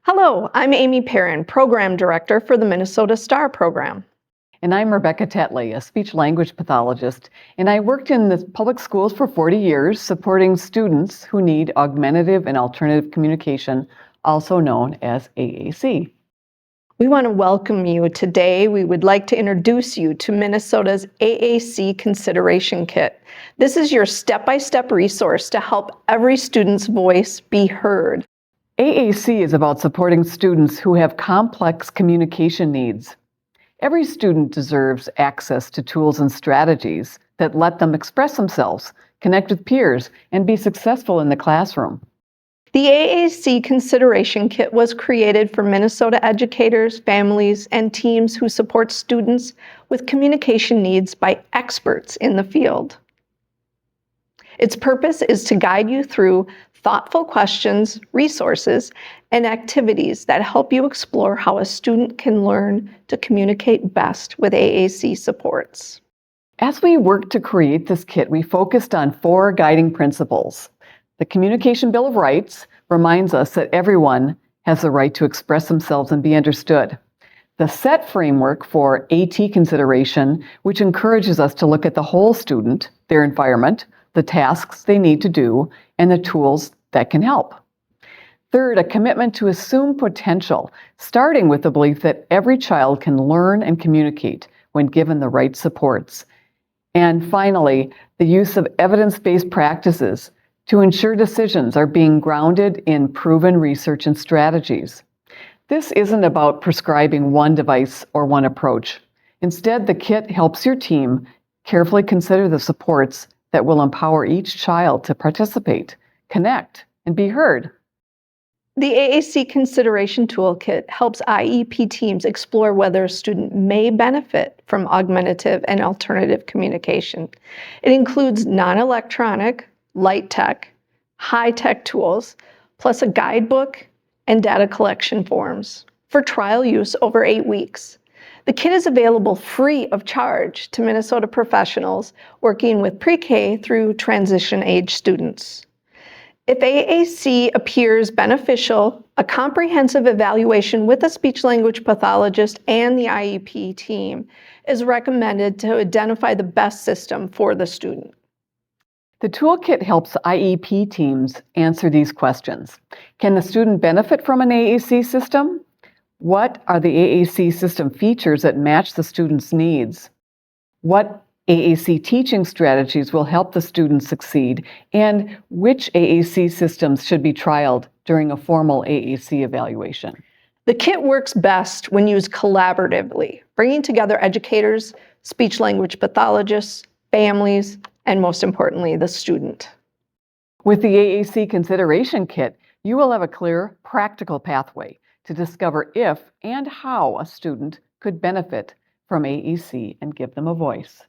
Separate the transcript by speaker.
Speaker 1: Hello, I'm Amy Perrin, Program Director for the Minnesota STAR program.
Speaker 2: And I'm Rebecca Tetley, a speech-language pathologist, and I worked in the public schools for 40 years supporting students who need augmentative and alternative communication, also known as AAC.
Speaker 1: We want to welcome you today. We would like to introduce you to Minnesota's AAC Consideration Kit. This is your step-by-step resource to help every student's voice be heard.
Speaker 2: AAC is about supporting students who have complex communication needs. Every student deserves access to tools and strategies that let them express themselves, connect with peers, and be successful in the classroom.
Speaker 1: The AAC Consideration Kit was created for Minnesota educators, families, and teams who support students with communication needs by experts in the field. Its purpose is to guide you through thoughtful questions, resources, and activities that help you explore how a student can learn to communicate best with AAC supports.
Speaker 2: As we worked to create this kit, we focused on 4 guiding principles. The Communication Bill of Rights reminds us that everyone has the right to express themselves and be understood. The SET framework for AT consideration, which encourages us to look at the whole student, their environment, the tasks they need to do, and the tools that can help. Third, a commitment to assume potential, starting with the belief that every child can learn and communicate when given the right supports. And finally, the use of evidence-based practices to ensure decisions are being grounded in proven research and strategies. This isn't about prescribing one device or one approach. Instead, the kit helps your team carefully consider the supports that will empower each child to participate, connect, and be heard.
Speaker 1: The AAC Consideration Toolkit helps IEP teams explore whether a student may benefit from augmentative and alternative communication. It includes non-electronic, light tech, high-tech tools, plus a guidebook and data collection forms for trial use over 8 weeks. The kit is available free of charge to Minnesota professionals working with pre-K through transition-age students. If AAC appears beneficial, a comprehensive evaluation with a speech-language pathologist and the IEP team is recommended to identify the best system for the student.
Speaker 2: The toolkit helps IEP teams answer these questions. Can the student benefit from an AAC system? What are the AAC system features that match the student's needs? What AAC teaching strategies will help the student succeed? And which AAC systems should be trialed during a formal AAC evaluation?
Speaker 1: The kit works best when used collaboratively, bringing together educators, speech-language pathologists, families, and most importantly, the student.
Speaker 2: With the AAC Consideration Kit, you will have a clear, practical pathway to discover if and how a student could benefit from AAC and give them a voice.